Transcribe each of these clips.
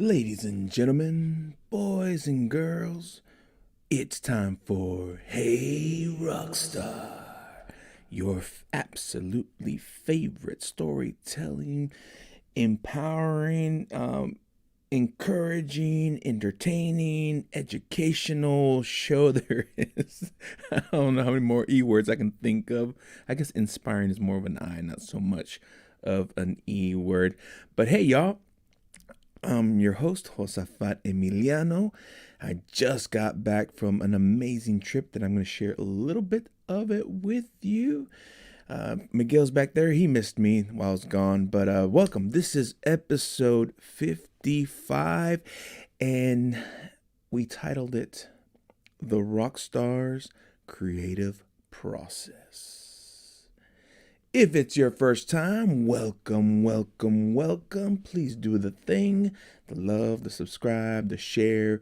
Ladies and gentlemen, boys and girls, it's time for Hey Rockstar, your absolutely favorite storytelling, empowering, encouraging, entertaining, educational show there is. I don't know how many more E words I can think of. I guess inspiring is more of an I, not so much of an E word. But hey, y'all, I'm your host, Josafat Emiliano. I just got back from an amazing trip that I'm going to share a little bit of it with you. Miguel's back there. He missed me while I was gone, but welcome. This is episode 55, and we titled it The Rockstar's Creative Process. If it's your first time, welcome, welcome, welcome. Please do the thing, the love, the subscribe, the share,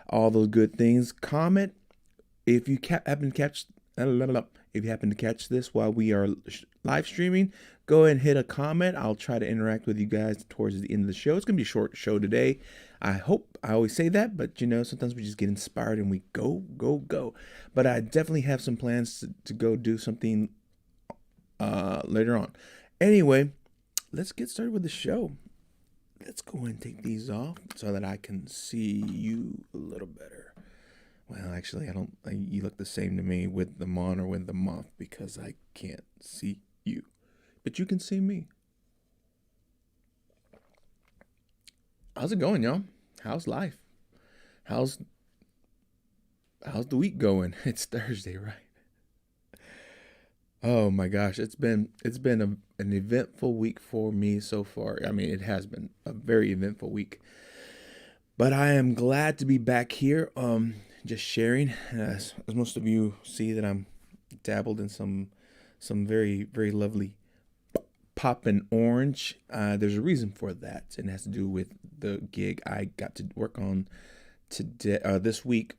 all those good things. Comment if you happen to catch this while we are live streaming. Go ahead and hit a comment. I'll try to interact with you guys towards the end of the show. It's gonna be a short show today. I hope I always say that, but sometimes we just get inspired and we go, go, go. But I definitely have some plans to go do something later on. Anyway, let's get started with the show. Let's go and take these off so that I can see you a little better. Well, actually, you look the same to me with them on or with them off because I can't see you. But you can see me. How's it going, y'all? How's life? How's the week going? It's Thursday, right? Oh my gosh, it's been an eventful week for me so far. I mean, it has been a very eventful week. But I am glad to be back here, just sharing. As most of you see that I'm dabbled in some very very lovely pop and orange. There's a reason for that, and it has to do with the gig I got to work on today, this week.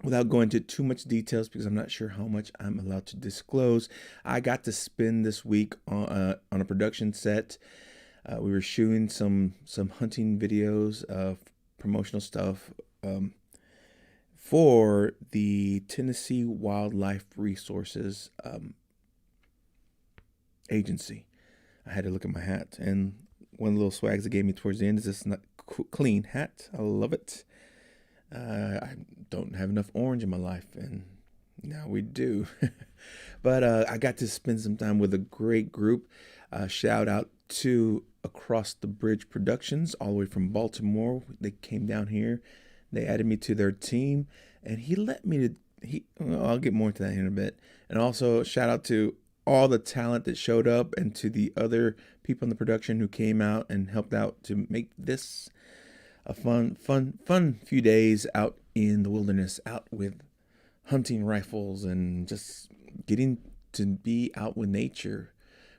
Without going into too much details, because I'm not sure how much I'm allowed to disclose, I got to spend this week on a production set. We were shooting some hunting videos of promotional stuff for the Tennessee Wildlife Resources Agency. I had to look at my hat, and one of the little swags they gave me towards the end is this not clean hat. I love it. I don't have enough orange in my life, and now we do. But I got to spend some time with a great group. Shout out to Across the Bridge Productions, all the way from Baltimore. They came down here. They added me to their team, and he let me to. Well, I'll get more into that in a bit. And also, shout out to all the talent that showed up, and to the other people in the production who came out and helped out to make this a fun few days out in the wilderness, out with hunting rifles and just getting to be out with nature.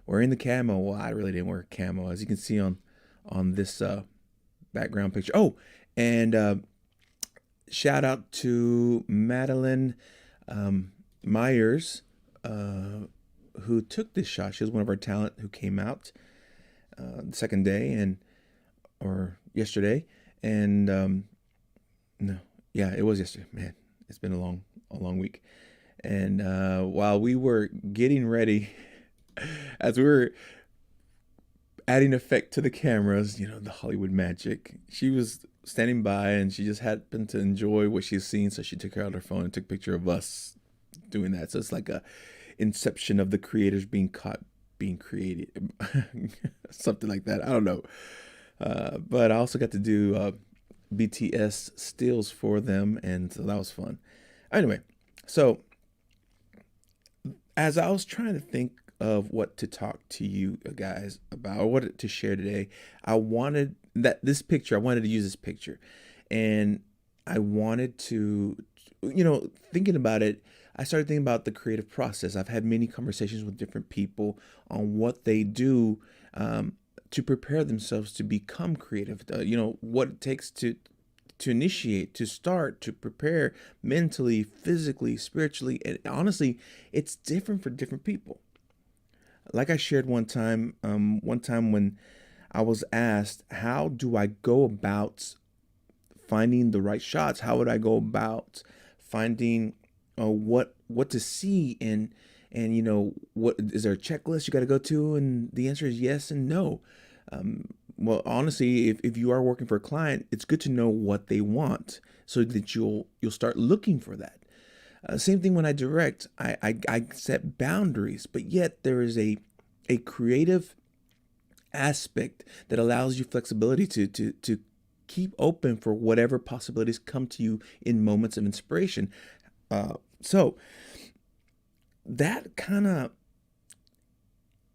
Wearing the camo. Well, I really didn't wear camo, as you can see on this background picture. Oh, and shout out to Madeline Myers, who took this shot. She was one of our talent who came out the second day or yesterday. And no, yeah, it was yesterday. Man, it's been a long week. And while we were getting ready, as we were adding effect to the cameras, the Hollywood magic, she was standing by, and she just happened to enjoy what she's seen, so she took out her phone and took a picture of us doing that. So it's like a inception of the creators being caught being created, something like that. I don't know. But I also got to do BTS stills for them, and so that was fun. Anyway, so as I was trying to think of what to talk to you guys about, or what to share today, I wanted to use this picture, and I wanted to, thinking about it, I started thinking about the creative process. I've had many conversations with different people on what they do to prepare themselves to become creative. What it takes to initiate, to start, to prepare mentally, physically, spiritually, and honestly, it's different for different people. Like I shared one time when I was asked, how do I go about finding the right shots? How would I go about finding what to see? And what is there a checklist you got to go to? And the answer is yes and no. Well, honestly, if you are working for a client, it's good to know what they want so that you'll start looking for that. Same thing when I direct. I set boundaries, but yet there is a creative aspect that allows you flexibility to keep open for whatever possibilities come to you in moments of inspiration. So that kind of,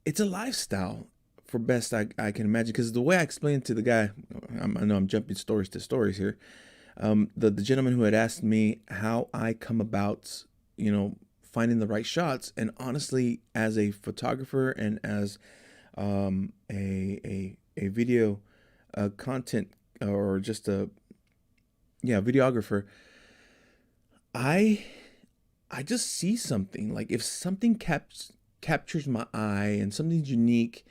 it's a lifestyle for best I can imagine, because the way I explained to the guy, I know I'm jumping stories to stories here. The gentleman who had asked me how I come about, finding the right shots, and honestly, as a photographer and as a video content, or just a videographer, I just see something. Like if something captures my eye and something's unique,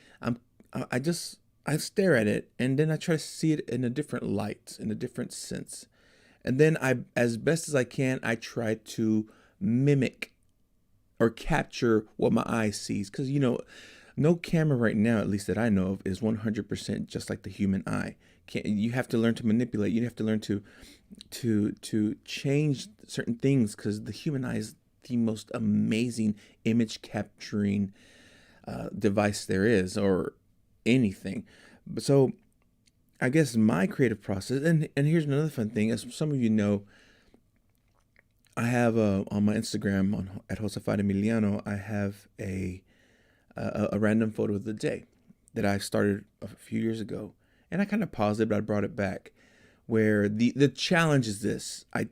I stare at it, and then I try to see it in a different light, in a different sense. And then as best as I can, I try to mimic or capture what my eye sees. Because, no camera right now, at least that I know of, is 100% just like the human eye. You have to learn to manipulate. You have to learn to change certain things, because the human eye is the most amazing image capturing device there is, or anything. So I guess my creative process, and here's another fun thing, as some of you know, I have on my Instagram at Josafat Emiliano, I have a random photo of the day that I started a few years ago, and I kind of paused it, but I brought it back. Where the challenge is this: I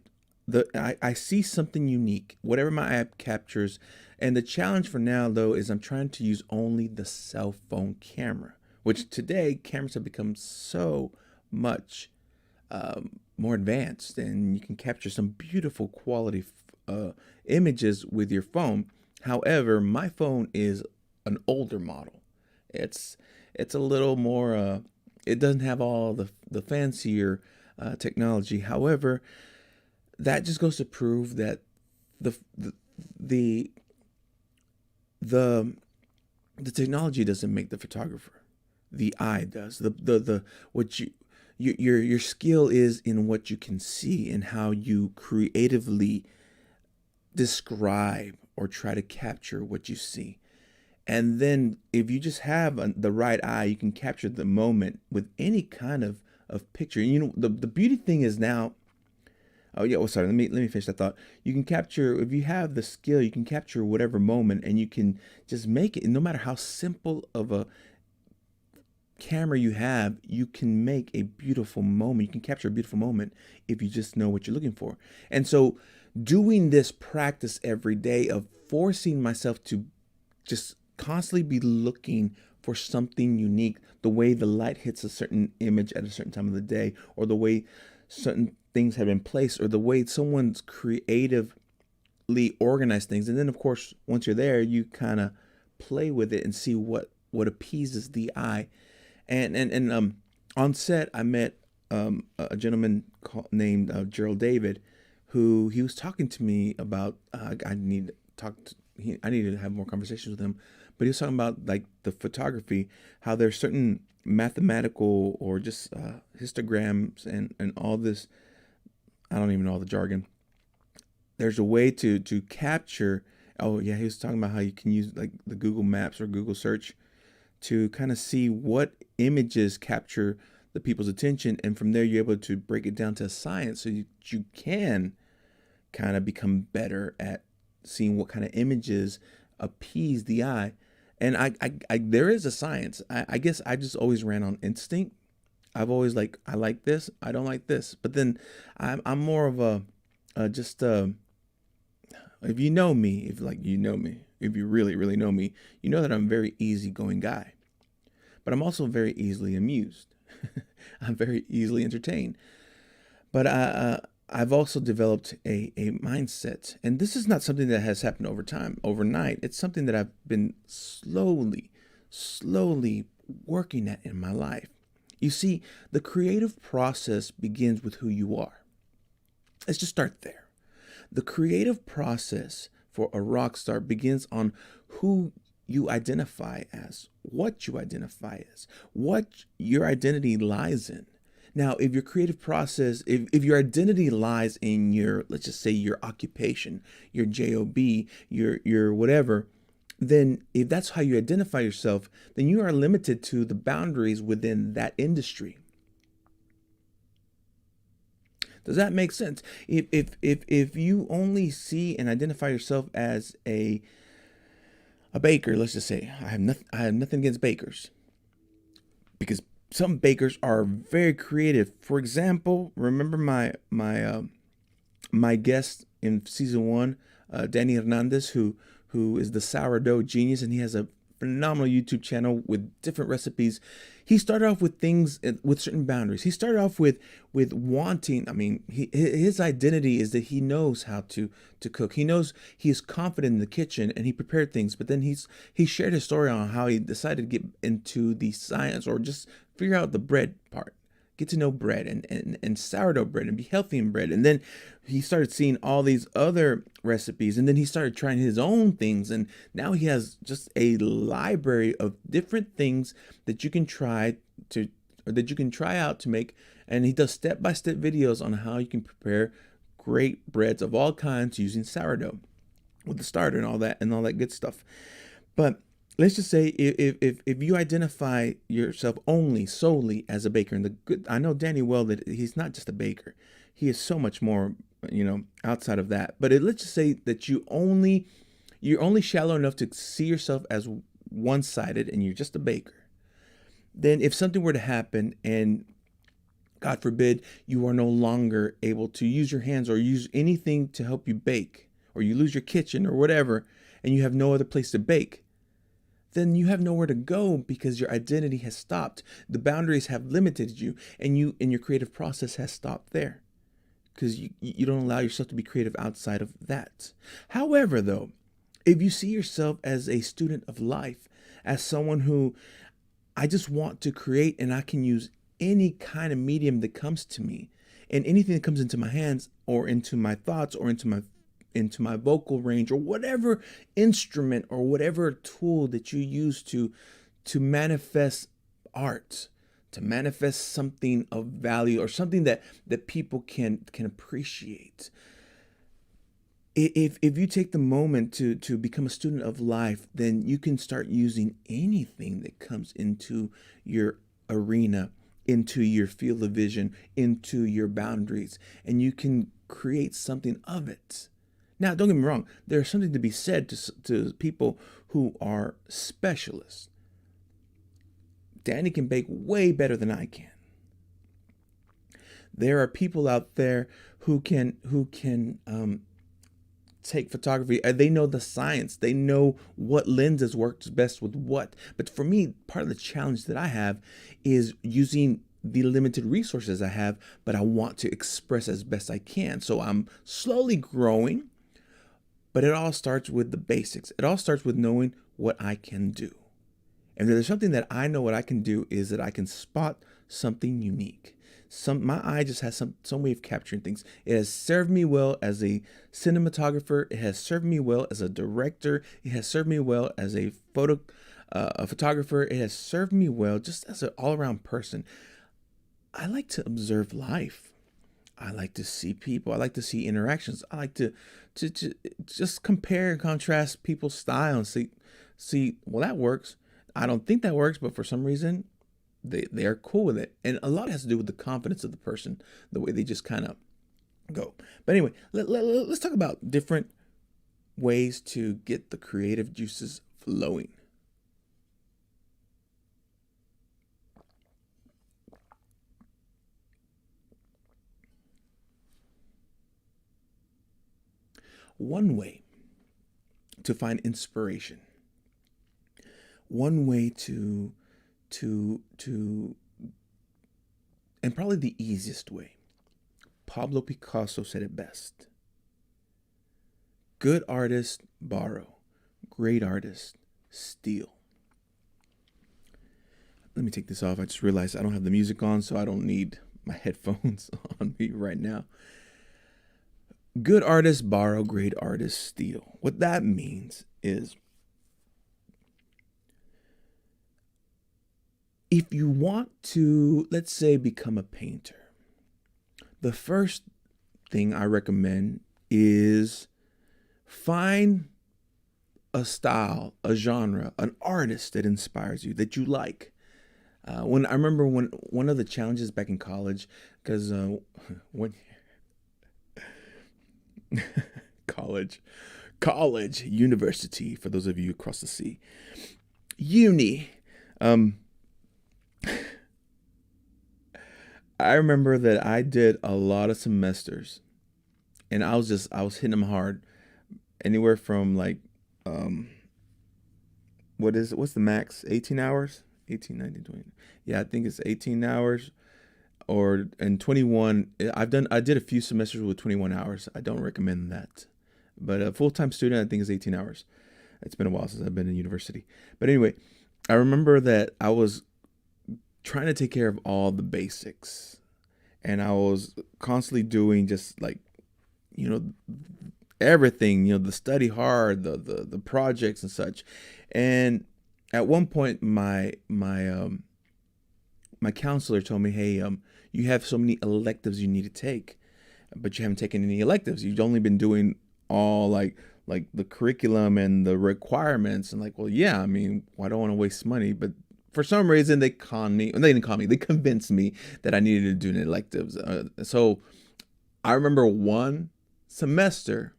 see something unique, whatever my app captures, and the challenge for now though is I'm trying to use only the cell phone camera, which today cameras have become so much more advanced, and you can capture some beautiful quality images with your phone. However, my phone is an older model. It's a little more. It doesn't have all the fancier technology. However, that just goes to prove that the technology doesn't make the photographer. The eye does. The what your skill is in what you can see and how you creatively describe or try to capture what you see. And then if you just have the right eye, you can capture the moment with any kind of picture. The beauty thing is now, oh yeah, well, sorry, let me finish that thought. You can capture, if you have the skill, you can capture whatever moment, and you can just make it, no matter how simple of a camera you have, you can make a beautiful moment. You can capture a beautiful moment if you just know what you're looking for. And so doing this practice every day of forcing myself to just constantly be looking for something unique, the way the light hits a certain image at a certain time of the day, or the way certain things have been placed, or the way someone's creatively organized things. And then of course, once you're there, you kind of play with it and see what appeases the eye. And on set, I met a gentleman named Gerald David, who he was talking to me about. I need to have more conversations with him, but he was talking about like the photography, how there's certain mathematical or just histograms and all this. I don't even know all the jargon. There's a way to capture. Oh yeah, he was talking about how you can use like the Google Maps or Google search to kind of see what images capture the people's attention, and from there you're able to break it down to science, so you can kind of become better at seeing what kind of images appease the eye. And I there is a science. I guess I just always ran on instinct. I've always I like this, I don't like this. But then I'm more of a if you know me, if you really know me, you know that I'm a very easygoing guy. But I'm also very easily amused. I'm very easily entertained. But I've also developed a mindset, and this is not something that has happened overnight. It's something that I've been slowly working at in my life. You see, the creative process begins with who you are. Let's just start there. The creative process for a rock star begins on who you identify as, what you identify as, what your identity lies in. Now, if your creative process, if your identity lies in your, let's just say your occupation, your job, your whatever, then if that's how you identify yourself, then you are limited to the boundaries within that industry. Does that make sense? If you only see and identify yourself as a baker, let's just say, I have nothing against bakers, because some bakers are very creative. For example, remember my guest in season one, Danny Hernandez, who is the sourdough genius, and he has a phenomenal YouTube channel with different recipes. He started off with things with certain boundaries. He started off with wanting. I mean, his identity is that he knows how to cook. He knows, he is confident in the kitchen, and he prepared things. But then he shared his story on how he decided to get into the science, or just figure out the bread part. Get to know bread and sourdough bread, and be healthy in bread. And then he started seeing all these other recipes, and then he started trying his own things. And now he has just a library of different things that you can try out to make. And he does step-by-step videos on how you can prepare great breads of all kinds using sourdough with the starter and all that good stuff. But let's just say if you identify yourself solely as a baker, and I know Danny well, that he's not just a baker. He is so much more, outside of that. But let's just say that you're only shallow enough to see yourself as one-sided, and you're just a baker. Then if something were to happen, and God forbid, you are no longer able to use your hands or use anything to help you bake, or you lose your kitchen or whatever, and you have no other place to bake, then you have nowhere to go, because your identity has stopped. The boundaries have limited you, and your creative process has stopped there, because you don't allow yourself to be creative outside of that. However, though, if you see yourself as a student of life, as someone who, I just want to create, and I can use any kind of medium that comes to me, and anything that comes into my hands, or into my thoughts, or into my vocal range, or whatever instrument or whatever tool that you use to manifest art, to manifest something of value, or something that people can appreciate. If you take the moment to become a student of life, then you can start using anything that comes into your arena, into your field of vision, into your boundaries, and you can create something of it. Now, don't get me wrong. There's something to be said to people who are specialists. Danny can bake way better than I can. There are people out there who can take photography. They know the science. They know what lenses works best with what. But for me, part of the challenge that I have is using the limited resources I have, but I want to express as best I can. So I'm slowly growing. But it all starts with the basics. It all starts with knowing what I can do. And if there's something that I know what I can do, is that I can spot something unique. My eye just has some way of capturing things. It has served me well as a cinematographer. It has served me well as a director. It has served me well as a photographer. It has served me well just as an all-around person. I like to observe life. I like to see people. I like to see interactions. I like to just compare and contrast people's style and see, well, that works. I don't think that works, but for some reason, they are cool with it. And a lot has to do with the confidence of the person, the way they just kind of go. But anyway, let's talk about different ways to get the creative juices flowing. One way to find inspiration, one way to and probably the easiest way, Pablo Picasso said it best: good artists borrow, great artists steal. let me take this off. I just realized I don't have the music on, so I don't need my headphones on me right now. Good artists borrow, great artists steal. What that means is, if you want to, let's say, become a painter, the first thing I recommend is find a style, a genre, an artist that inspires you, that you like. When I remember one of the challenges back in college, because when college, university, for those of you across the sea, uni. I remember that I did a lot of semesters, and I was hitting them hard, anywhere from like, what's the max? 18 hours? 18, 19, 20. Yeah, I think it's 18 hours and 21. I did a few semesters with 21 hours. I don't recommend that. But a full-time student, I think, is 18 hours. It's been a while since I've been in university. But anyway, I remember that I was trying to take care of all the basics. And I was constantly doing just like, everything, the study hard, the projects and such. And at one point, my counselor told me, "Hey, you have so many electives you need to take, but you haven't taken any electives. You've only been doing all like the curriculum and the requirements." And like, well, yeah, I mean, I don't want to waste money, but for some reason they convinced me that I needed to do an electives. So I remember one semester,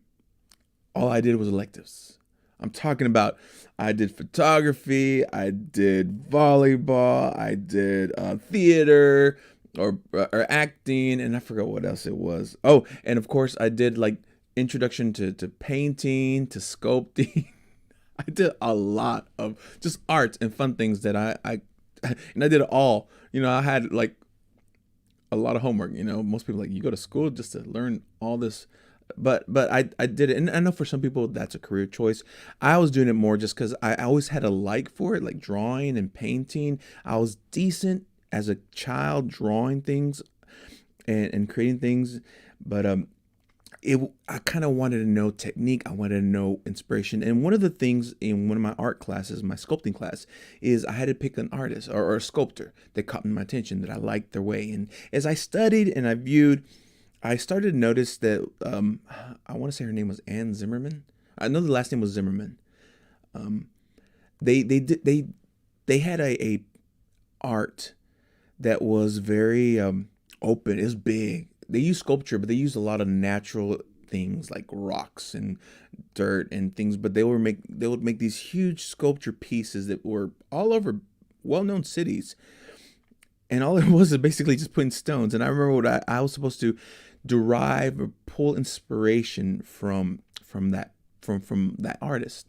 all I did was electives. I'm talking about, I did photography, I did volleyball, I did theater or acting, and I forgot what else it was. Oh, and of course I did like introduction to painting, to sculpting. I did a lot of just arts and fun things that I and I did it all. I had like a lot of homework. Most people like, you go to school just to learn all this. But I did it. And I know for some people that's a career choice. I was doing it more just because I always had a like for it, like drawing and painting. I was decent as a child drawing things and creating things. But I kind of wanted to know technique. I wanted to know inspiration. And one of the things in one of my art classes, my sculpting class, is I had to pick an artist or a sculptor that caught my attention, that I liked their way. And as I studied and I viewed, I started to notice that I want to say her name was Anne Zimmerman. I know the last name was Zimmerman. They had a art that was very open. It was big. They used sculpture, but they used a lot of natural things like rocks and dirt and things. But they would make these huge sculpture pieces that were all over well-known cities. And all it was is basically just putting stones. And I remember I was supposed to derive or pull inspiration from that artist.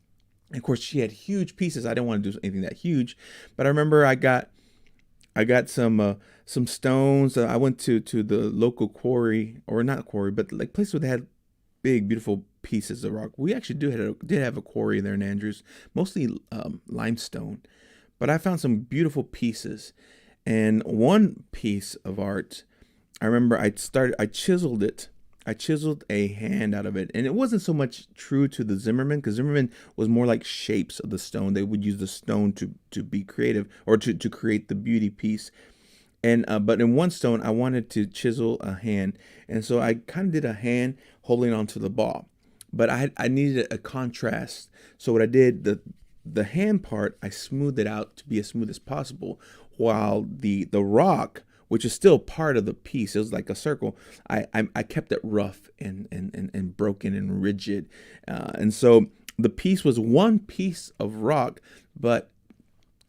And of course, she had huge pieces. I didn't want to do anything that huge, but I remember I got some stones. I went to the local quarry, or not quarry, but like place where they had big, beautiful pieces of rock. We actually did have a quarry there in Andrews, mostly limestone, but I found some beautiful pieces. And one piece of art, I remember I chiseled it. I chiseled a hand out of it. And it wasn't so much true to the Zimmerman, because Zimmerman was more like shapes of the stone. They would use the stone to be creative, or to create the beauty piece. And but in one stone, I wanted to chisel a hand. And so I kind of did a hand holding onto the ball. But I needed a contrast. So what I did, the hand part, I smoothed it out to be as smooth as possible, while the rock, which is still part of the piece, it was like a circle, I kept it rough and broken and rigid. And so the piece was one piece of rock, but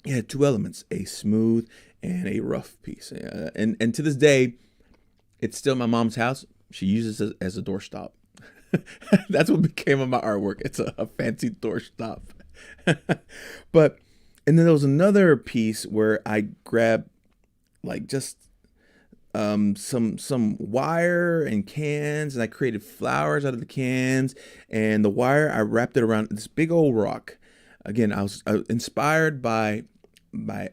it had two elements, a smooth and a rough piece. And to this day, it's still my mom's house. She uses it as a doorstop. That's what became of my artwork. It's a fancy doorstop. But, and then there was another piece where I grabbed like just some wire and cans, and I created flowers out of the cans, and the wire, I wrapped it around this big old rock. Again, I was inspired by by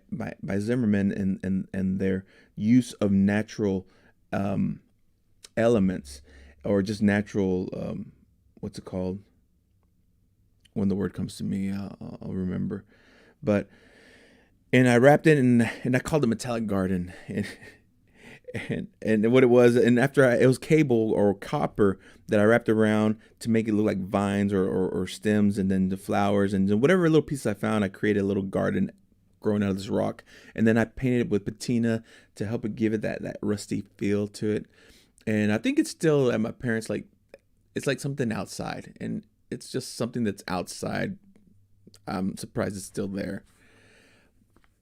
Zimmerman, and their use of natural um, elements, or just natural, what's it called? When the word comes to me, I'll remember. But and I wrapped it in, and I called it Metallic Garden. And what it was, and after it was cable or copper that I wrapped around to make it look like vines, or stems, and then the flowers, and then whatever little pieces I found, I created a little garden growing out of this rock. And then I painted it with patina to help it give it that rusty feel to it. And I think it's still at my parents', like, it's like something outside, and it's just something that's outside. I'm surprised it's still there.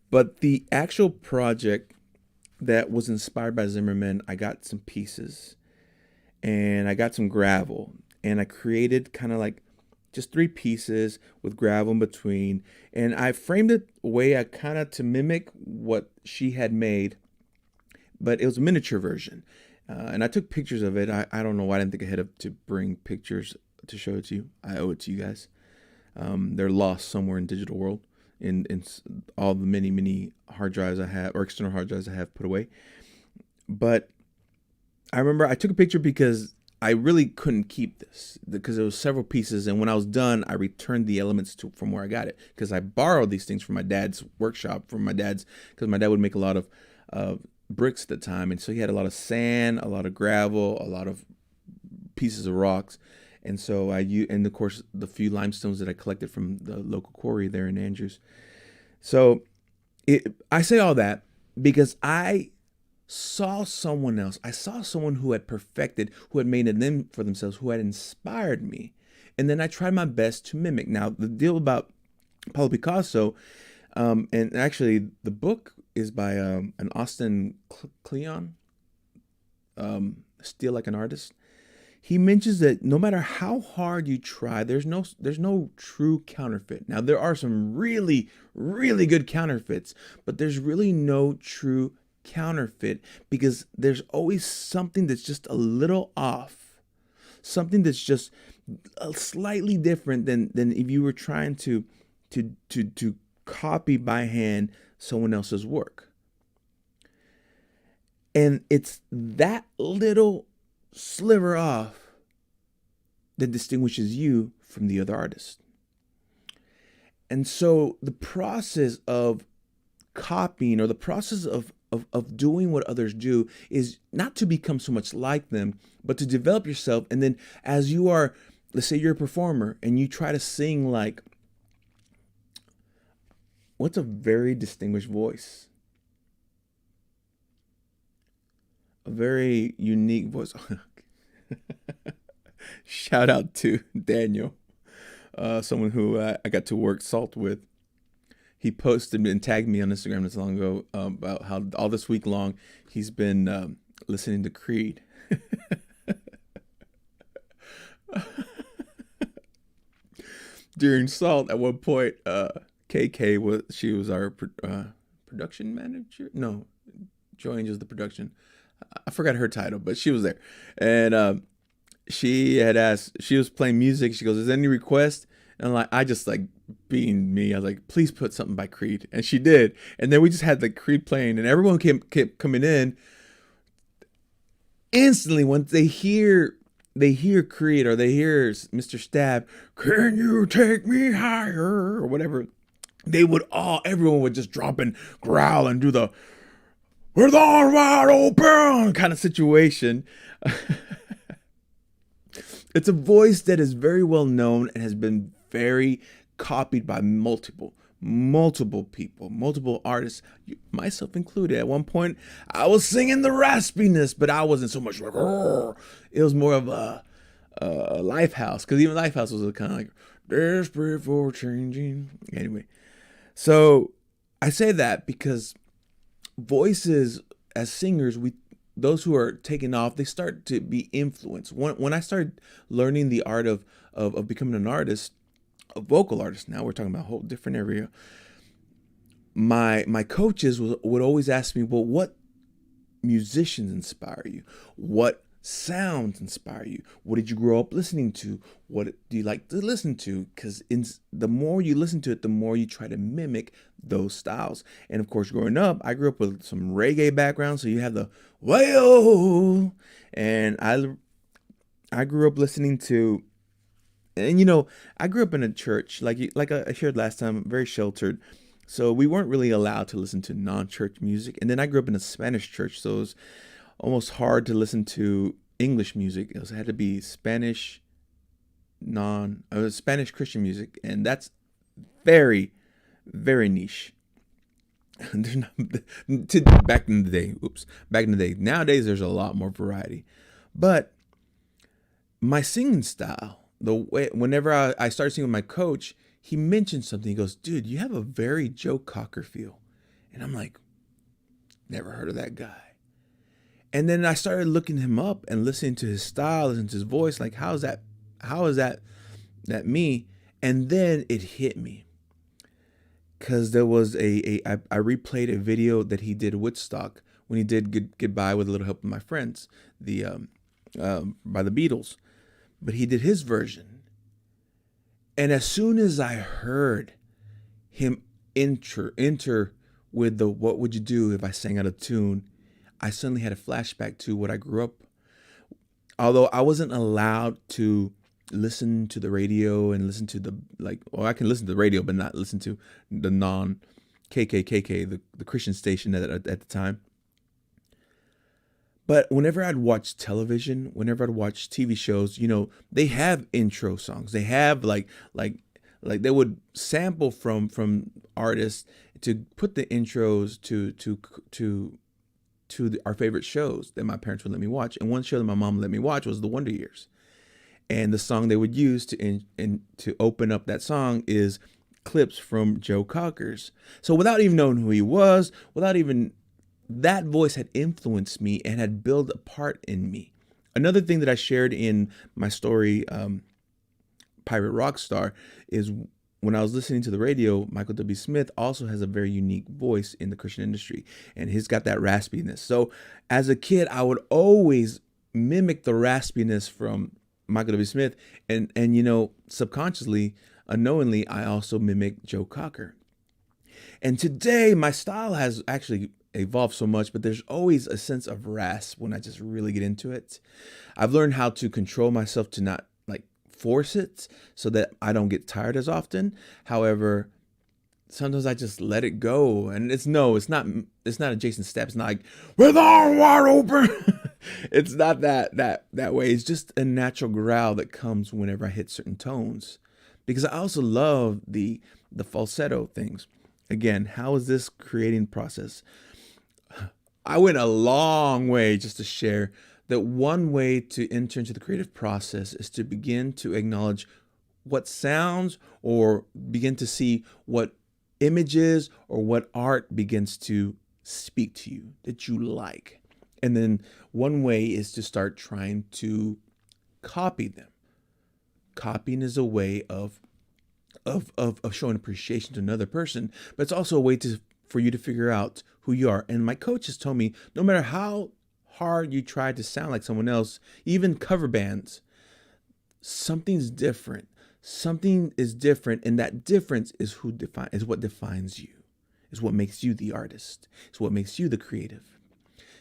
But the actual project that was inspired by Zimmerman, I got some pieces, and I got some gravel, and I created kind of like just three pieces with gravel in between. And I framed it a way I kind of to mimic what she had made, but it was a miniature version. And I took pictures of it. I don't know why I didn't think ahead of to bring pictures to show it to you. I owe it to you guys. They're lost somewhere in digital world, in all the many hard drives I have, or external hard drives I have put away. But I remember I took a picture because I really couldn't keep this, because there was several pieces, and when I was done, I returned the elements from where I got it, because I borrowed these things from my dad's workshop, because my dad would make a lot of bricks at the time, and so he had a lot of sand, a lot of gravel, a lot of pieces of rocks. And so and of course, the few limestones that I collected from the local quarry there in Andrews. So I say all that because I saw someone else. I saw someone who had perfected, who had made a name for themselves, who had inspired me. And then I tried my best to mimic. Now, the deal about Pablo Picasso, and actually the book is by an Austin Kleon, Steal Like an Artist. He mentions that no matter how hard you try, there's no true counterfeit. Now, there are some really, really good counterfeits, but there's really no true counterfeit, because there's always something that's just a little off, something that's just slightly different than if you were trying to copy by hand someone else's work. And it's that little sliver off that distinguishes you from the other artist. And so the process of copying, or the process of doing what others do, is not to become so much like them, but to develop yourself. And then as you are, let's say you're a performer and you try to sing like, what's a very distinguished voice? A very unique voice. Shout out to Daniel, someone who I got to work Salt with. He posted and tagged me on Instagram not so long ago about how all this week long he's been listening to Creed. During Salt, at one point, KK was our production manager. No, Joy Angel's the production. I forgot her title, but she was there, and she had asked. She was playing music. She goes, "Is there any request?" And I just like being me, I was like, "Please put something by Creed," and she did. And then we just had the Creed playing, and everyone kept coming in. Instantly, once they hear Creed, or they hear Mr. Stab, "Can you take me higher?" or whatever, everyone would just drop and growl and do the "with arms wide open" kind of situation. It's a voice that is very well known and has been very copied by multiple people, multiple artists, myself included. At one point, I was singing the raspiness, but I wasn't so much like, "Rrr." It was more of a Lifehouse, because even Lifehouse was kind of like, "Desperate for changing." Anyway, so I say that because voices as singers, those who are taking off, they start to be influenced. When I started learning the art of becoming an artist, a vocal artist, now we're talking about a whole different area. My coaches would always ask me, "Well, what musicians inspire you? What sounds inspire you? What did you grow up listening to? What do you like to listen to? Because the more you listen to it, the more you try to mimic those styles. And of course, growing up, I grew up with some reggae background, so you have the whoa, and I grew up listening to, and I grew up in a church, like I shared last time, very sheltered. So we weren't really allowed to listen to non-church music. And then I grew up in a Spanish church, so it was almost hard to listen to English music. It had to be Spanish Christian music, and that's very, very niche. There's not, back in the day. Back in the day. Nowadays, there's a lot more variety, but my singing style, the way whenever I started singing with my coach, he mentioned something. He goes, "Dude, you have a very Joe Cocker feel," and I'm like, "Never heard of that guy." And then I started looking him up and listening to his style, listening to his voice. Like, how is that? How is that me? And then it hit me, because there was I replayed a video that he did Woodstock when he did Goodbye with a Little Help from My Friends, the by the Beatles, but he did his version. And as soon as I heard him enter with the "What would you do if I sang out of tune," I suddenly had a flashback to what I grew up. Although I wasn't allowed to listen to the radio and listen to I can listen to the radio, but not listen to the non-KKKK, the Christian station at the time. But whenever I'd watch television, whenever I'd watch TV shows, they have intro songs. They have like they would sample from artists to put the intros to our favorite shows that my parents would let me watch. And one show that my mom let me watch was The Wonder Years. And the song they would use to open up that song is clips from Joe Cocker's. So without even knowing who he was, that voice had influenced me and had built a part in me. Another thing that I shared in my story, Pirate Rockstar, is when I was listening to the radio, Michael W. Smith also has a very unique voice in the Christian industry, and he's got that raspiness. So as a kid, I would always mimic the raspiness from Michael W. Smith, and subconsciously, unknowingly, I also mimic Joe Cocker. And today, my style has actually evolved so much, but there's always a sense of rasp when I just really get into it. I've learned how to control myself to not force it so that I don't get tired as often. However, sometimes I just let it go, and it's not a Jason Stapp. It's not like with arms wide open. It's not that way. It's just a natural growl that comes whenever I hit certain tones, because I also love the falsetto things. Again, how is this creating process? I went a long way just to share that one way to enter into the creative process is to begin to acknowledge what sounds, or begin to see what images or what art begins to speak to you that you like. And then one way is to start trying to copy them. Copying is a way of showing appreciation to another person, but it's also a way for you to figure out who you are. And my coach has told me, no matter how hard you try to sound like someone else, even cover bands, something's different. Something is different, and that difference is what defines you. Is what makes you the artist. It's what makes you the creative.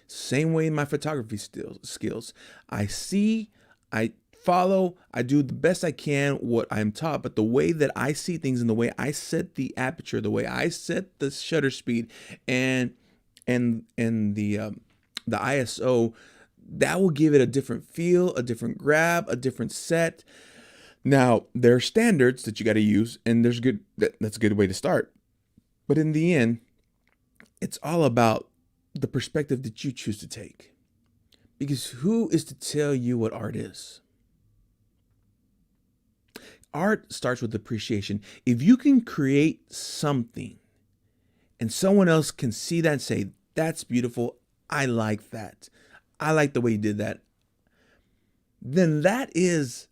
Same way in my photography skills. I see, I follow, I do the best I can what I'm taught, but the way that I see things and the way I set the aperture, the way I set the shutter speed and the ISO, that will give it a different feel, a different grab, a different set. Now, there are standards that you got to use, and that's a good way to start. But in the end, it's all about the perspective that you choose to take. Because who is to tell you what art is? Art starts with appreciation. If you can create something and someone else can see that and say, "That's beautiful, I like that, I like the way you did that," then that is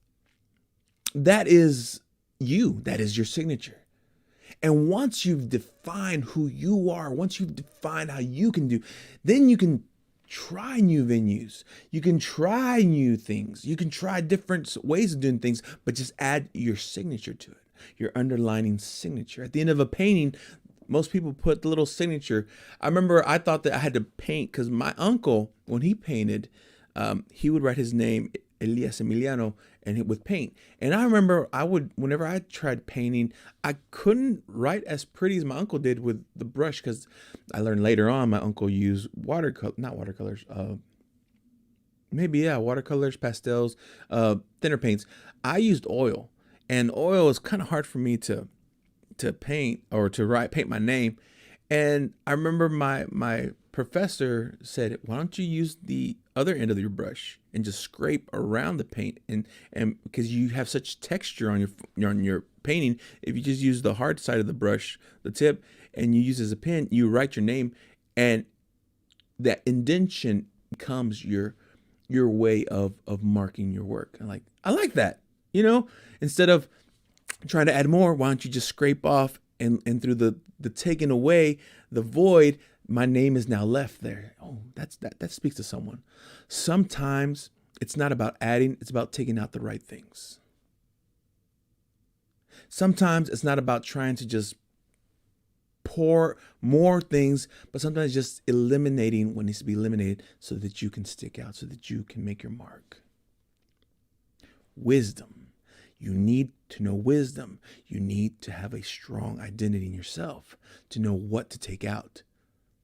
you. That is your signature. And once you've defined who you are, once you've defined how you can do, then you can try new venues. You can try new things. You can try different ways of doing things, but just add your signature to it, your underlining signature. At the end of a painting, most people put the little signature. I remember I thought that I had to paint because my uncle, when he painted, he would write his name, Josafat Emiliano, and with paint. And I remember whenever I tried painting, I couldn't write as pretty as my uncle did with the brush, because I learned later on my uncle used watercolors, watercolors, pastels, thinner paints. I used oil, and oil is kind of hard for me to paint or to paint my name. And I remember my professor said, why don't you use the other end of your brush and just scrape around the paint, and because you have such texture on your painting, if you just use the hard side of the brush, the tip, and you use it as a pen, you write your name, and that indentation becomes your way of marking your work. And I like that, instead of trying to add more, why don't you just scrape off, and through the taking away, the void, my name is now left there. Oh, that speaks to someone. Sometimes it's not about adding, it's about taking out the right things. Sometimes it's not about trying to just pour more things, but sometimes just eliminating what needs to be eliminated so that you can stick out, so that you can make your mark. Wisdom. You need to know wisdom. You need to have a strong identity in yourself to know what to take out,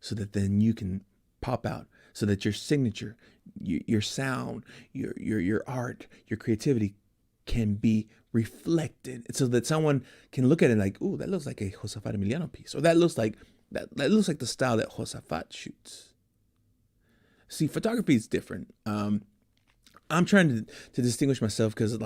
so that then you can pop out, so that your signature, your sound, your art, your creativity can be reflected, so that someone can look at it like, "Ooh, that looks like a Josafat Emiliano piece," or that looks like the style that Josafat shoots. See, photography is different. I'm trying to distinguish myself, because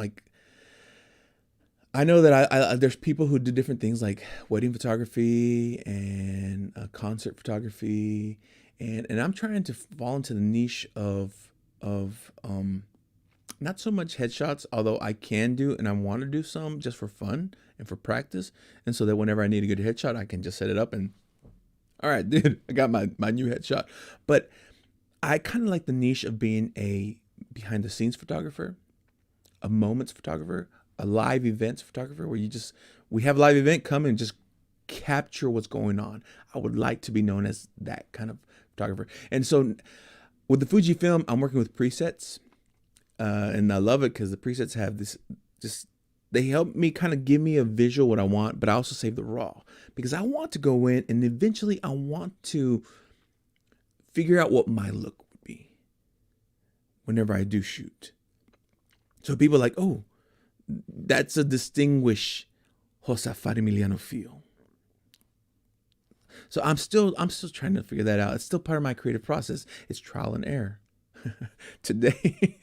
I know that I there's people who do different things, like wedding photography and concert photography, and I'm trying to fall into the niche of not so much headshots, although I can do and I want to do some just for fun and for practice, and so that whenever I need a good headshot, I can just set it up and, all right, dude, I got my new headshot. But I kind of like the niche of being a behind the scenes photographer, a moments photographer, a live events photographer, where we have a live event, come and just capture what's going on. I would like to be known as that kind of photographer. And so with the Fujifilm, I'm working with presets, and I love it because the presets have they help me kind of give me a visual what I want, but I also save the raw, because I want to go in and eventually I want to figure out what my look would be whenever I do shoot. So people are like, oh, that's a distinguished Josafat Emiliano feel. So I'm still trying to figure that out. It's still part of my creative process. It's trial and error. Today,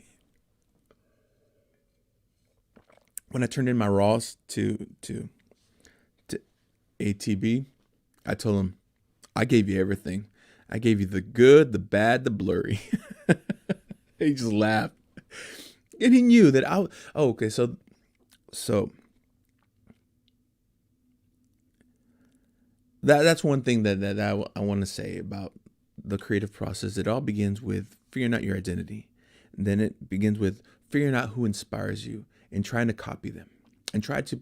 when I turned in my raws to ATB, I told him, I gave you everything. I gave you the good, the bad, the blurry. He just laughed. And he knew that okay, so that's one thing that I want to say about the creative process. It all begins with figuring out your identity. And then it begins with figuring out who inspires you and trying to copy them and try to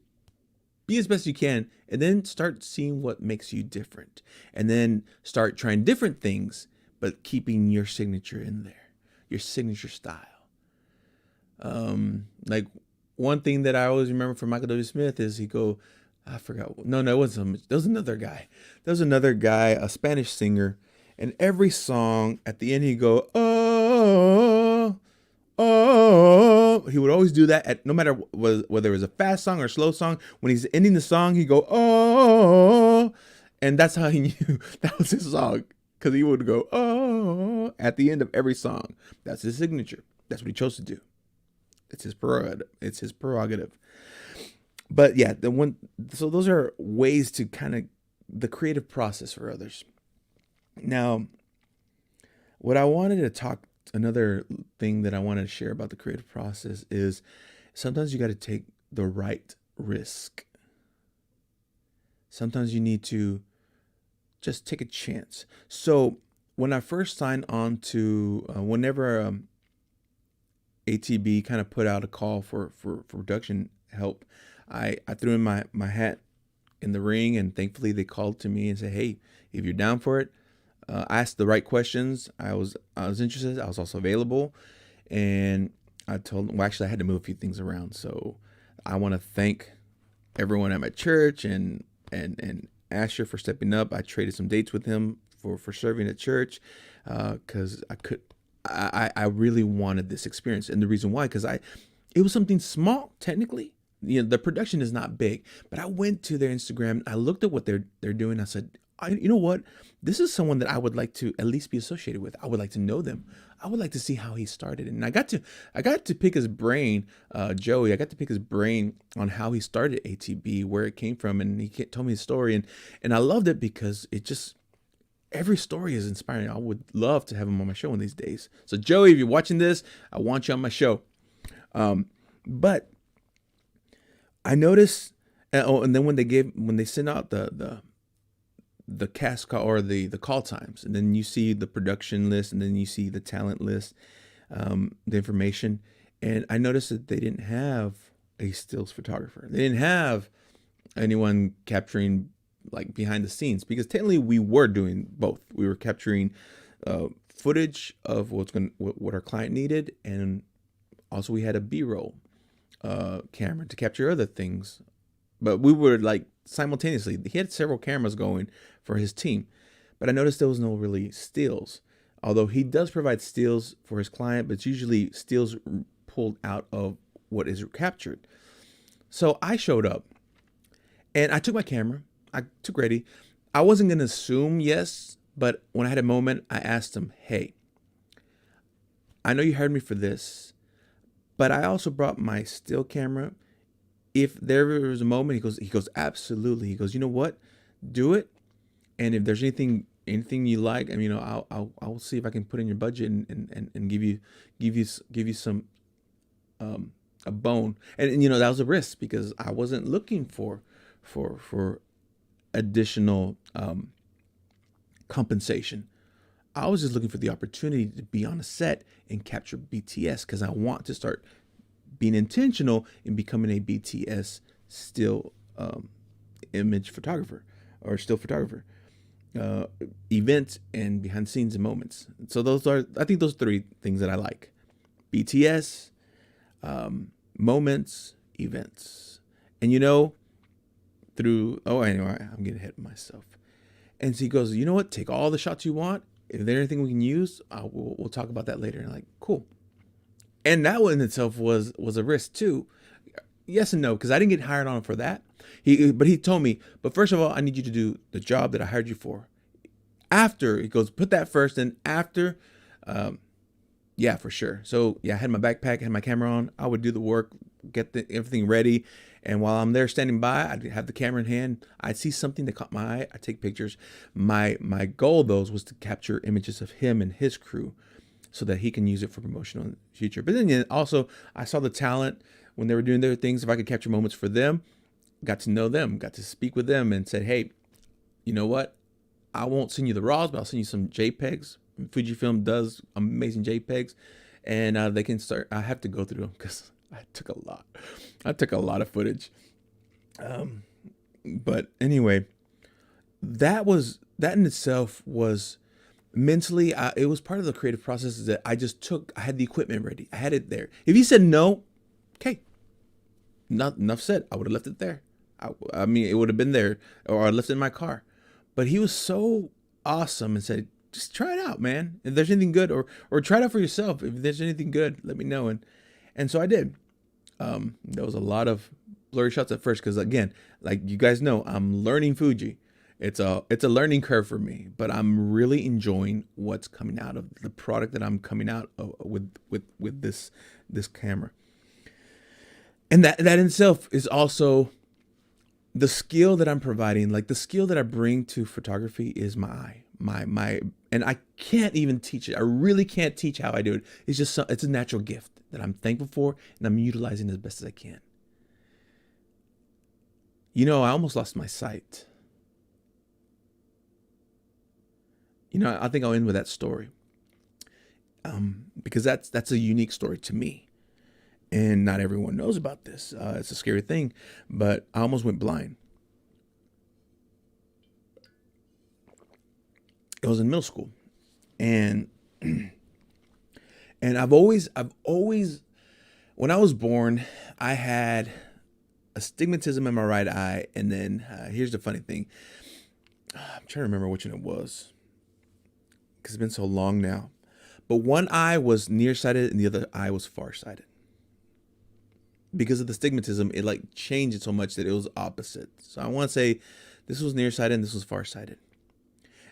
be as best you can, and then start seeing what makes you different, and then start trying different things, but keeping your signature in there, your signature style. Like one thing that I always remember from Michael W. Smith is I forgot. No, it wasn't him. There was another guy. A Spanish singer, and every song at the end he'd go, oh, oh. He would always do that no matter whether it was a fast song or a slow song. When he's ending the song, he'd go, oh, and that's how he knew that was his song, because he would go, oh, at the end of every song. That's his signature. That's what he chose to do. It's his prerogative. But yeah, so those are ways to kind of the creative process for others. Now, another thing that I wanted to share about the creative process is sometimes you got to take the right risk. Sometimes you need to just take a chance. So when I first signed on to, whenever ATB kind of put out a call for production help, I threw in my hat in the ring, and thankfully they called to me and said, "Hey, if you're down for it, ask the right questions." I was interested. I was also available, and I told them. Well, actually, I had to move a few things around, so I want to thank everyone at my church and Asher for stepping up. I traded some dates with him for serving at church because I really wanted this experience, and the reason why, because it was something small technically. The production is not big, but I went to their Instagram. I looked at what they're doing. I said, you know what? This is someone that I would like to at least be associated with. I would like to know them. I would like to see how he started. And I got to pick his brain, Joey. I got to pick his brain on how he started ATB, where it came from, and he told me his story. And I loved it because every story is inspiring. I would love to have him on my show one of these days. So Joey, if you're watching this, I want you on my show. But I noticed, and then when they send out the cast call or the call times, and then you see the production list, and then you see the talent list, the information, and I noticed that they didn't have a stills photographer. They didn't have anyone capturing like behind the scenes, because technically we were doing both. We were capturing footage of what our client needed, and also we had a B-roll camera to capture other things. But we were like simultaneously, he had several cameras going for his team, but I noticed there was no really stills, although he does provide stills for his client, but it's usually stills pulled out of what is captured. So I showed up and I took my camera, I took ready. I wasn't going to assume yes, but when I had a moment, I asked him, "Hey, I know you hired me for this, but I also brought my still camera. If there was a moment," he goes, "Absolutely." He goes, "You know what? Do it. And if there's anything you like, I mean, I'll see if I can put in your budget and give you some a bone." And that was a risk, because I wasn't looking for additional compensation. I was just looking for the opportunity to be on a set and capture BTS, because I want to start being intentional in becoming a BTS still image photographer or still photographer, events and behind the scenes and moments. So I think those three things that I like: BTS, moments, events. And anyway, I'm getting ahead of myself. And so he goes, "You know what? Take all the shots you want. If there's anything we can use, we'll talk about that later." And I'm like, cool. And that one in itself was a risk too. Yes and no, because I didn't get hired on for that. But he told me, "But first of all, I need you to do the job that I hired you for. After," he goes, "put that first, and after, yeah, for sure." So yeah, I had my backpack, had my camera on. I would do the work, get everything ready. And while I'm there standing by, I'd have the camera in hand. I'd see something that caught my eye. I'd take pictures. My goal, though, was to capture images of him and his crew, so that he can use it for promotional in the future. But then also, I saw the talent when they were doing their things. If I could capture moments for them, got to know them, got to speak with them, and said, "Hey, you know what? I won't send you the RAWs, but I'll send you some JPEGs. Fujifilm does amazing JPEGs, and they can start." I have to go through them because I took a lot. I took a lot of footage. But anyway, that in itself was mentally, it was part of the creative process, that I had the equipment ready. I had it there. If he said no, okay, not enough said. I would have left it there. I mean, it would have been there, or I left it in my car. But he was so awesome and said, "Just try it out, man. If there's anything good, or try it out for yourself. If there's anything good, let me know." And so I did. There was a lot of blurry shots at first, because again, like you guys know, I'm learning Fuji. It's a learning curve for me, but I'm really enjoying what's coming out of the product that I'm coming out of with this camera. And that in itself is also the skill that I'm providing. Like, the skill that I bring to photography is my and I can't even teach it. I really can't teach how I do it. It's a natural gift that I'm thankful for, and I'm utilizing as best as I can. I almost lost my sight. I think I'll end with that story, because that's a unique story to me, and not everyone knows about this. It's a scary thing, but I almost went blind. It was in middle school, and I've always, when I was born, I had astigmatism in my right eye, and then here's the funny thing. I'm trying to remember which one it was because it's been so long now. But one eye was nearsighted and the other eye was farsighted. Because of the stigmatism, it like changed it so much that it was opposite. So I want to say this was nearsighted and this was farsighted.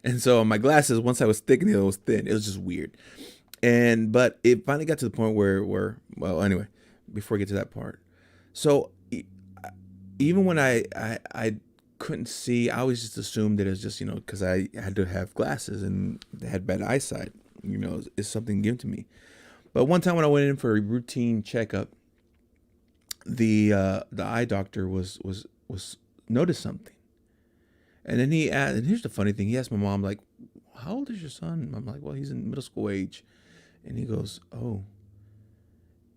And so my glasses, once I was thick and the other was thin, it was just weird. But it finally got to the point where well, anyway, before I get to that part. So even when I couldn't see, I always just assumed that it was just, because I had to have glasses and they had bad eyesight, it's something given to me. But one time when I went in for a routine checkup, the eye doctor was noticed something. And then he asked, and here's the funny thing, he asked my mom, like, how old is your son? And I'm like, well, he's in middle school age. And he goes, oh.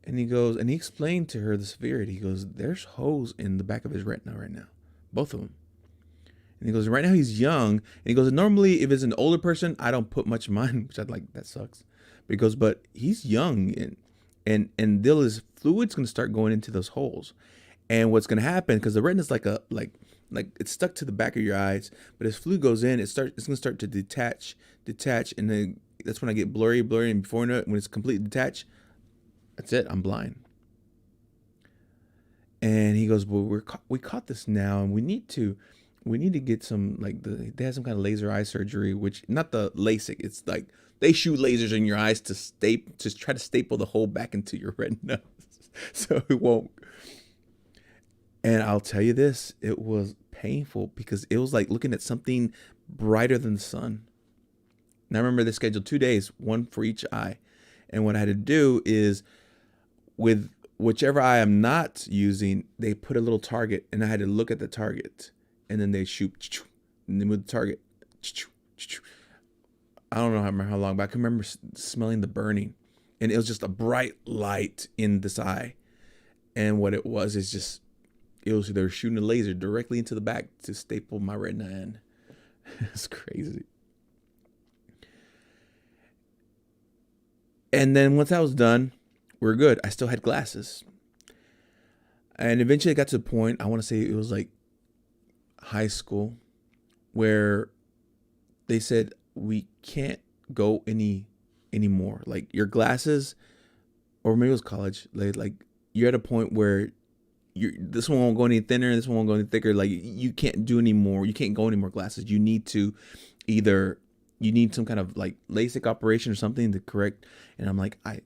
And he explained to her the severity. He goes, there's holes in the back of his retina right now. Both of them. And he goes, right now he's young. And he goes, normally if it's an older person, I don't put much in mine, which I'd like, that sucks. But he goes, but he's young and his fluid's going to start going into those holes. And what's going to happen, because the retina's like it's stuck to the back of your eyes, but as fluid goes in, it's going to start to detach, and then that's when I get blurry, and before you know it, when it's completely detached, that's it, I'm blind. And he goes, well, we caught this now, and we need to get some, like, they have some kind of laser eye surgery, which, not the LASIK, it's like they shoot lasers in your eyes to try to staple the hole back into your retina so it won't. And I'll tell you this, it was painful because it was like looking at something brighter than the sun. And I remember they scheduled 2 days, one for each eye. And what I had to do is, with whichever eye I'm not using, they put a little target, and I had to look at the target, and then they shoot, and then move the target. I don't know how long, but I can remember smelling the burning, and it was just a bright light in this eye. And what it was is just, they were shooting a laser directly into the back to staple my retina in. It's crazy. And then once I was done, we were good. I still had glasses. And eventually I got to the point, I want to say it was like high school, where they said, we can't go anymore. Like, your glasses, or maybe it was college, like you're at a point where this one won't go any thinner, this one won't go any thicker. Like, you can't do any more. You can't go any more glasses. You need some kind of like LASIK operation or something to correct. And I'm like, I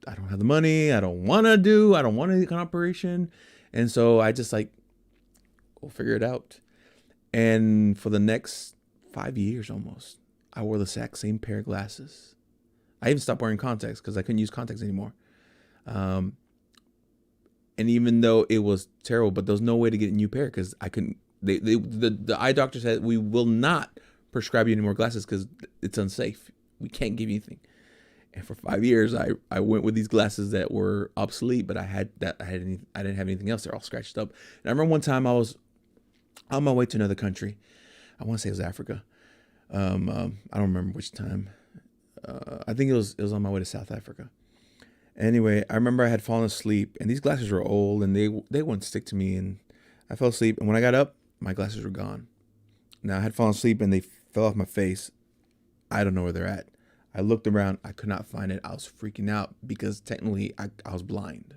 don't have the money. I don't want any kind of operation. And so I just like, we'll figure it out. And for the next 5 years almost, I wore the exact same pair of glasses. I even stopped wearing contacts because I couldn't use contacts anymore. And even though it was terrible, but there was no way to get a new pair because I couldn't. The eye doctor said, we will not prescribe you any more glasses because it's unsafe. We can't give you anything. And for 5 years, I went with these glasses that were obsolete, but I didn't have anything else. They're all scratched up. And I remember one time I was on my way to another country. I want to say it was Africa. I don't remember which time. I think it was on my way to South Africa. Anyway, I remember I had fallen asleep, and these glasses were old, and they wouldn't stick to me, and I fell asleep. And when I got up, my glasses were gone. Now, I had fallen asleep, and they fell off my face. I don't know where they're at. I looked around. I could not find it. I was freaking out because technically I was blind.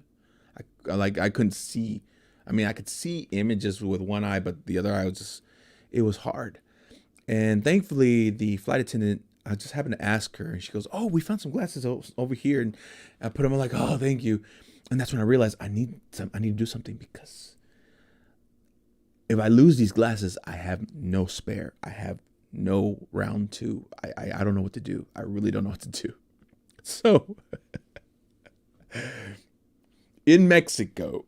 I couldn't see. I mean, I could see images with one eye, but the other eye it was hard. And thankfully, the flight attendant, I just happened to ask her, and she goes, "Oh, we found some glasses over here," and I put them on, like, "Oh, thank you." And that's when I realized I need to do something, because if I lose these glasses, I have no spare. I have no round two. I don't know what to do. I really don't know what to do. So in Mexico,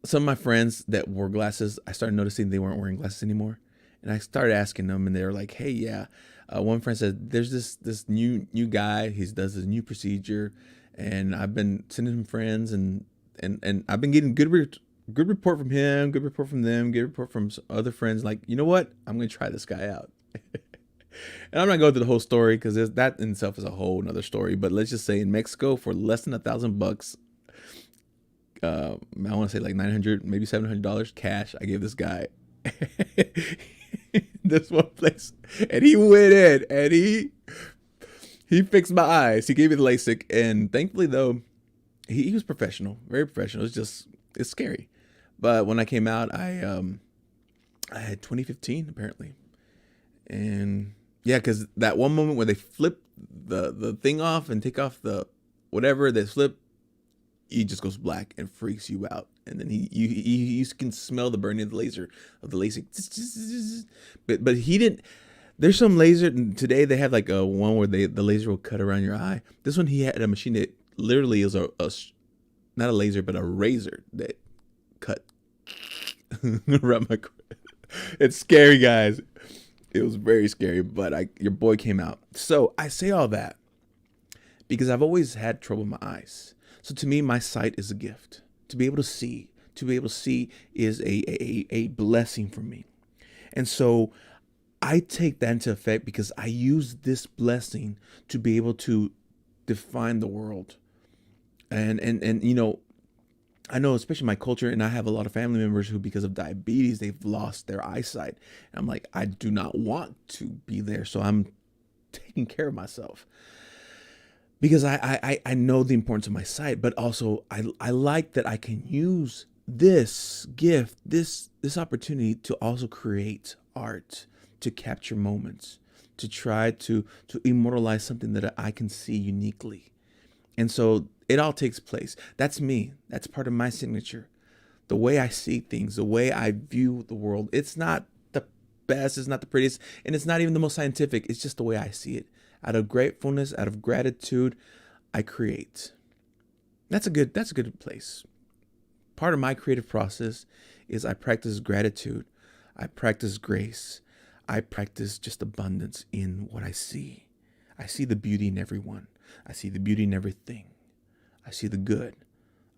some of my friends that wore glasses, I started noticing they weren't wearing glasses anymore. And I started asking them, and they were like, "Hey, yeah." One friend said, "There's this new guy. He does this new procedure, and I've been sending him friends, and I've been getting good report from him, good report from them, good report from other friends. Like, you know what? I'm gonna try this guy out." And I'm not going through the whole story because that in itself is a whole another story. But let's just say in Mexico, for less than $1,000, I want to say like 900, maybe $700 cash, I gave this guy this one place, and he went in and he fixed my eyes. He gave me the LASIK, and thankfully though, he was professional, very professional. It's scary, but when I came out, I had 2015 apparently, and yeah, because that one moment where they flip the thing off and take off the whatever they flip, he just goes black and freaks you out. And then you can smell the burning of the laser of the LASIK. But he didn't. There's some laser today. They have like a one where the laser will cut around your eye. This one, he had a machine that literally is a not a laser but a razor that cut around my. It's scary, guys. It was very scary, but your boy came out. So I say all that because I've always had trouble with my eyes. So to me, my sight is a gift. To be able to see is a blessing for me. And so I take that into effect because I use this blessing to be able to define the world. And you know, I know, especially my culture, and I have a lot of family members who, because of diabetes, they've lost their eyesight. And I'm like, I do not want to be there. So I'm taking care of myself. Because I know the importance of my sight, but also I like that I can use this gift, this opportunity to also create art, to capture moments, to try to immortalize something that I can see uniquely. And so it all takes place. That's me. That's part of my signature. The way I see things, the way I view the world. It's not the best, it's not the prettiest, and it's not even the most scientific. It's just the way I see it. Out of gratefulness, out of gratitude, I create. That's a good place. Part of my creative process is I practice gratitude. I practice grace. I practice just abundance in what I see. I see the beauty in everyone. I see the beauty in everything. I see the good.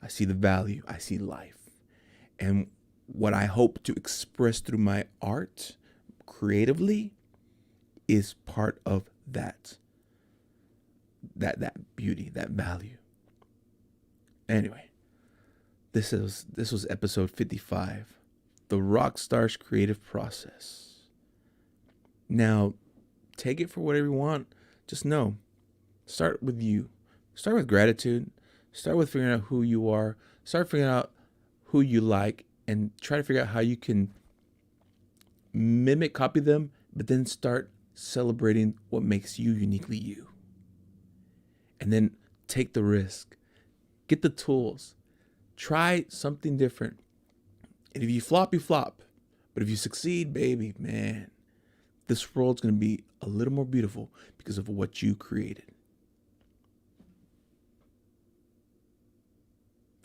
I see the value. I see life. And what I hope to express through my art creatively is part of that beauty, that value. Anyway, this was episode 55, the Rockstar's creative process. Now, take it for whatever you want. Just know, start with you. Start with gratitude. Start with figuring out who you are. Start figuring out who you like, and try to figure out how you can copy them, but then start celebrating what makes you uniquely you. And then take the risk. Get the tools. Try something different. And if you flop, you flop. But if you succeed, baby, man, this world's going to be a little more beautiful because of what you created.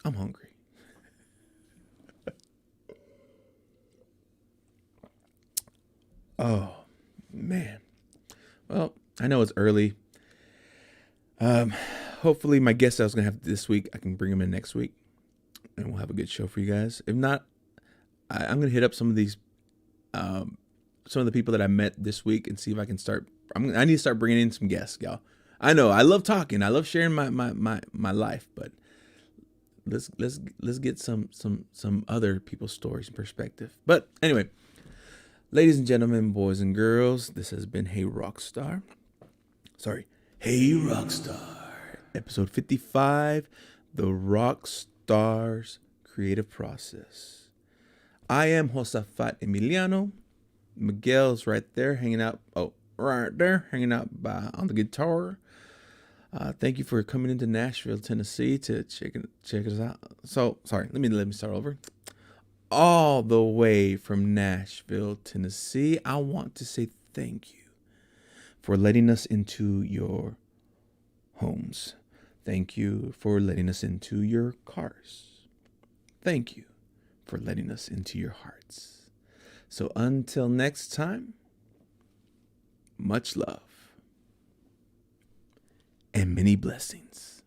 I'm hungry. Oh, man. Well, I know it's early. Hopefully my guest I was going to have this week, I can bring him in next week and we'll have a good show for you guys. If not, I'm going to hit up some of these, some of the people that I met this week and see if I can start. I need to start bringing in some guests, y'all. I know I love talking. I love sharing my life, but let's get some other people's stories and perspective. But anyway, ladies and gentlemen, boys and girls, this has been Hey Rockstar. Hey Rockstar. Episode 55, the Rockstar's creative process. I am Josafat Emiliano. Miguel's right there hanging out. Oh, right there hanging out on the guitar. Thank you for coming into Nashville, Tennessee to check us out. So, sorry, let me start over. All the way from Nashville, Tennessee, I want to say thank you for letting us into your homes. Thank you for letting us into your cars. Thank you for letting us into your hearts. So until next time, much love and many blessings.